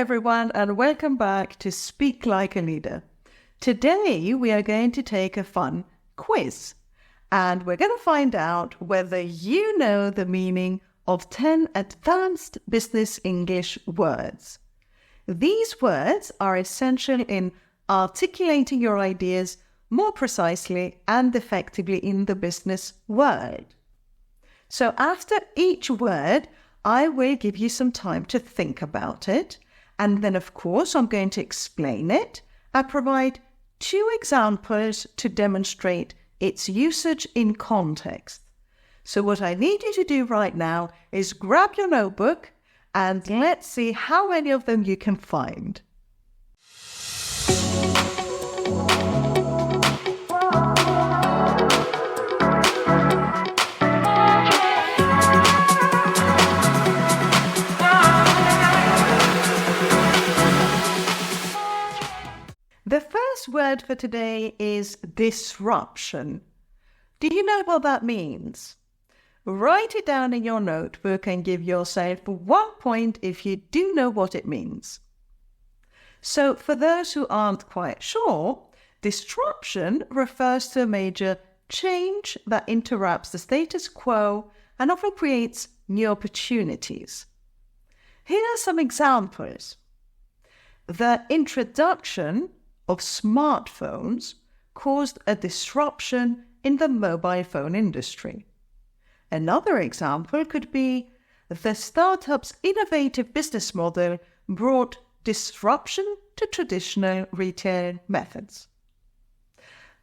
everyone, and welcome back to Speak Like a Leader. Today, we are going to take a fun quiz, and we're going to find out whether you know the meaning of 10 advanced business English words. These words are essential in articulating your ideas more precisely and effectively in the business world. So after each word, I will give you some time to think about it, and then of course I'm going to explain it and provide 2 examples to demonstrate its usage in context. So what I need you to do right now is grab your notebook and let's see how many of them you can find. The first word for today is disruption. Do you know what that means? Write it down in your notebook and give yourself 1 point if you do know what it means. So for those who aren't quite sure, disruption refers to a major change that interrupts the status quo and often creates new opportunities. Here are some examples. The introduction of smartphones caused a disruption in the mobile phone industry. Another example could be the startup's innovative business model brought disruption to traditional retail methods.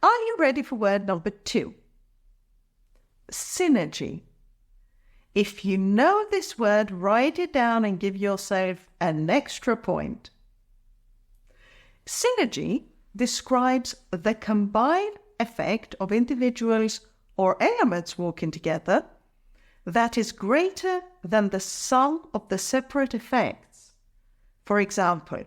Are you ready for word number 2? Synergy. If you know this word, write it down and give yourself an extra point. Synergy describes the combined effect of individuals or elements working together that is greater than the sum of the separate effects. For example,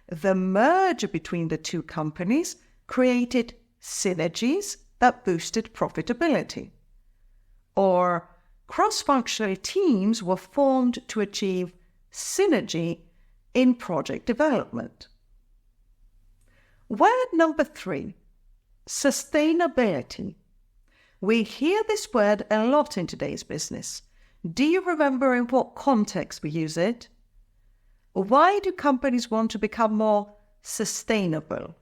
the merger between the 2 companies created synergies that boosted profitability. Or cross-functional teams were formed to achieve synergy in project development. Word number 3, sustainability. We hear this word a lot in today's business. Do you remember in what context we use it? Why do companies want to become more sustainable?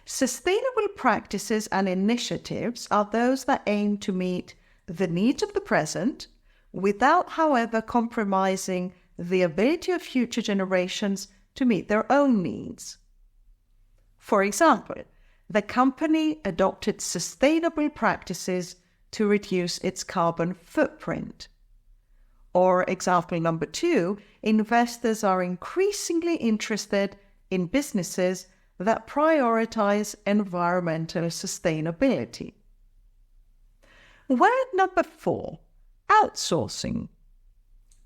Sustainable practices and initiatives are those that aim to meet the needs of the present without, however, compromising the ability of future generations to meet their own needs. For example, the company adopted sustainable practices to reduce its carbon footprint. Or example number 2, investors are increasingly interested in businesses that prioritize environmental sustainability. Word number 4, outsourcing.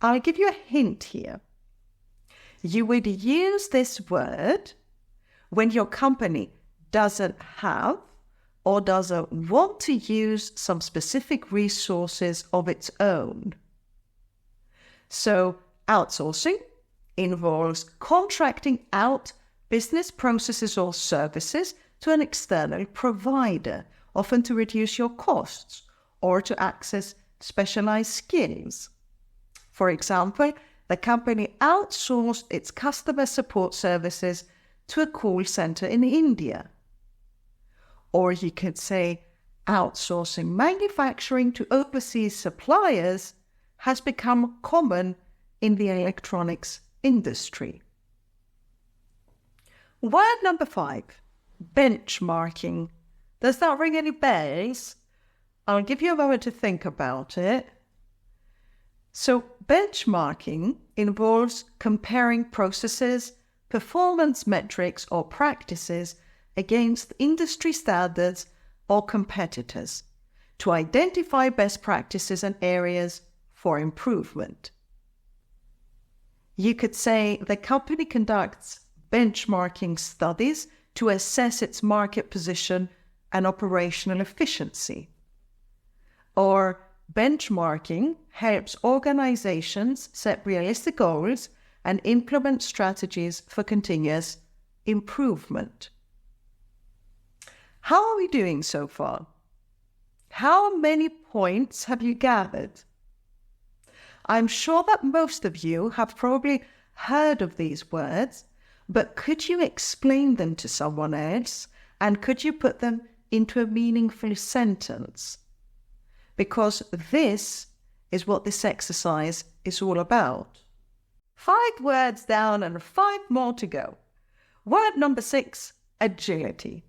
I'll give you a hint here. You would use this word when your company doesn't have or doesn't want to use some specific resources of its own. So, outsourcing involves contracting out business processes or services to an external provider, often to reduce your costs or to access specialized skills. For example, the company outsourced its customer support services to a call center in India. Or you could say outsourcing manufacturing to overseas suppliers has become common in the electronics industry. Word number 5, benchmarking. Does that ring any bells? I'll give you a moment to think about it. So benchmarking involves comparing processes, performance metrics or practices against industry standards or competitors to identify best practices and areas for improvement. You could say the company conducts benchmarking studies to assess its market position and operational efficiency. Or benchmarking helps organizations set realistic goals and implement strategies for continuous improvement. How are we doing so far? How many points have you gathered? I'm sure that most of you have probably heard of these words, but could you explain them to someone else, and could you put them into a meaningful sentence? Because this is what this exercise is all about. 5 words down and 5 more to go. Word number 6, agility.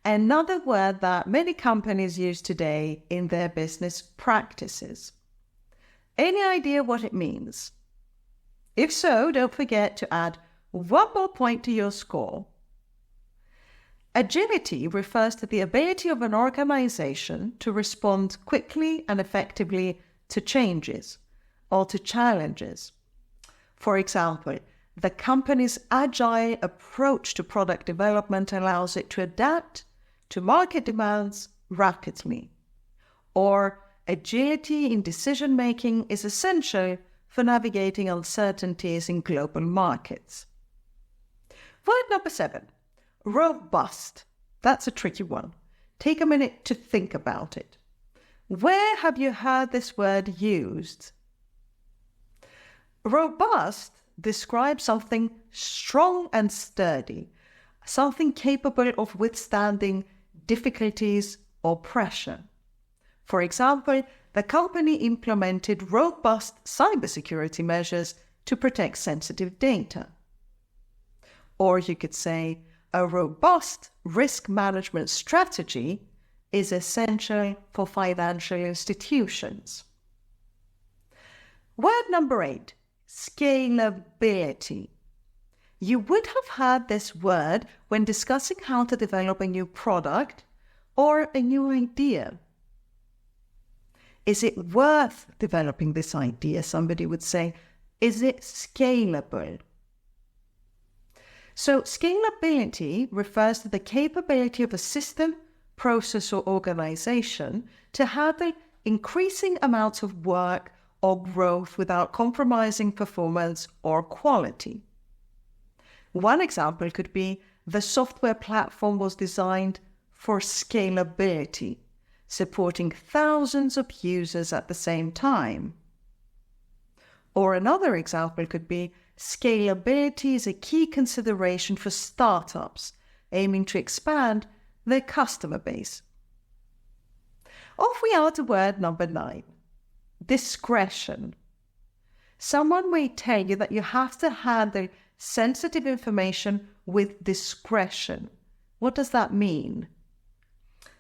Another word that many companies use today in their business practices. Any idea what it means? If so, don't forget to add 1 more point to your score. Agility refers to the ability of an organization to respond quickly and effectively to changes or to challenges. For example, the company's agile approach to product development allows it to adapt to market demands rapidly. Or agility in decision-making is essential for navigating uncertainties in global markets. Word number 7, robust. That's a tricky one. Take a minute to think about it. Where have you heard this word used? Robust describes something strong and sturdy, something capable of withstanding difficulties or pressure. For example, the company implemented robust cybersecurity measures to protect sensitive data. Or you could say, a robust risk management strategy is essential for financial institutions. Word number 8, scalability. You would have heard this word when discussing how to develop a new product or a new idea. Is it worth developing this idea? Somebody would say, is it scalable? So scalability refers to the capability of a system, process, or organization to handle increasing amounts of work or growth without compromising performance or quality. One example could be the software platform was designed for scalability, supporting thousands of users at the same time. Or another example could be scalability is a key consideration for startups aiming to expand their customer base. Off we are to word number 9, discretion. Someone may tell you that you have to handle sensitive information with discretion. What does that mean?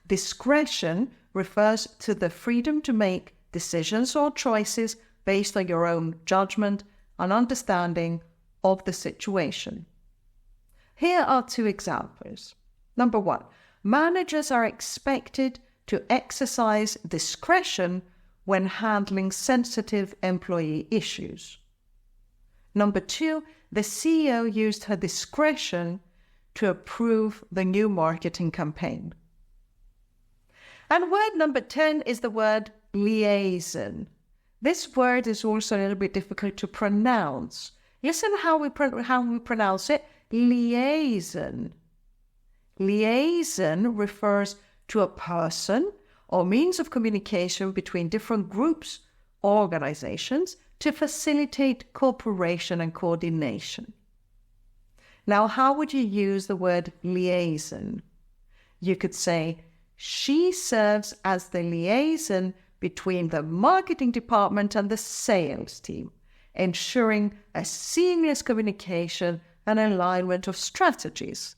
Discretion refers to the freedom to make decisions or choices based on your own judgment and understanding of the situation. Here are 2 examples. Number 1, managers are expected to exercise discretion when handling sensitive employee issues. Number 2, the CEO used her discretion to approve the new marketing campaign. And word number 10 is the word liaison. This word is also a little bit difficult to pronounce. Listen how we pronounce it. Liaison. Liaison refers to a person or means of communication between different groups or organizations to facilitate cooperation and coordination. Now, how would you use the word liaison? You could say, she serves as the liaison between the marketing department and the sales team, ensuring a seamless communication and alignment of strategies.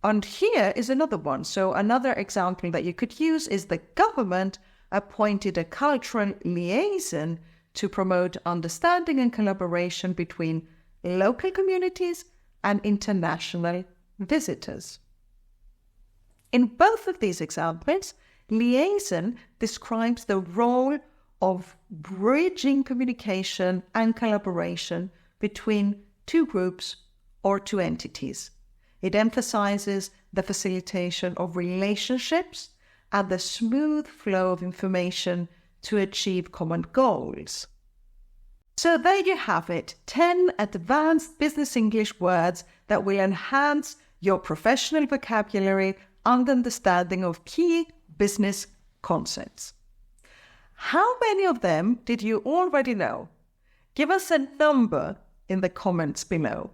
And here is another one. So another example that you could use is the government appointed a cultural liaison to promote understanding and collaboration between local communities and international visitors. In both of these examples, liaison describes the role of bridging communication and collaboration between 2 groups or 2 entities. It emphasizes the facilitation of relationships and the smooth flow of information to achieve common goals. So there you have it, 10 advanced business English words that will enhance your professional vocabulary and understanding of key business concepts. How many of them did you already know? Give us a number in the comments below.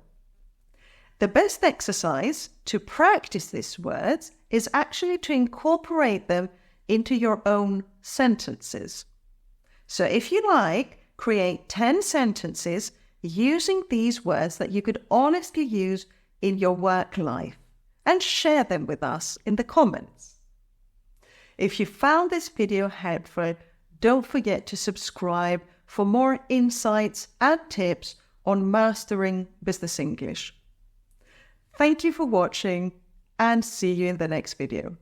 The best exercise to practice these words is actually to incorporate them into your own sentences. So if you like, create 10 sentences using these words that you could honestly use in your work life and share them with us in the comments. If you found this video helpful, don't forget to subscribe for more insights and tips on mastering business English. Thank you for watching and see you in the next video.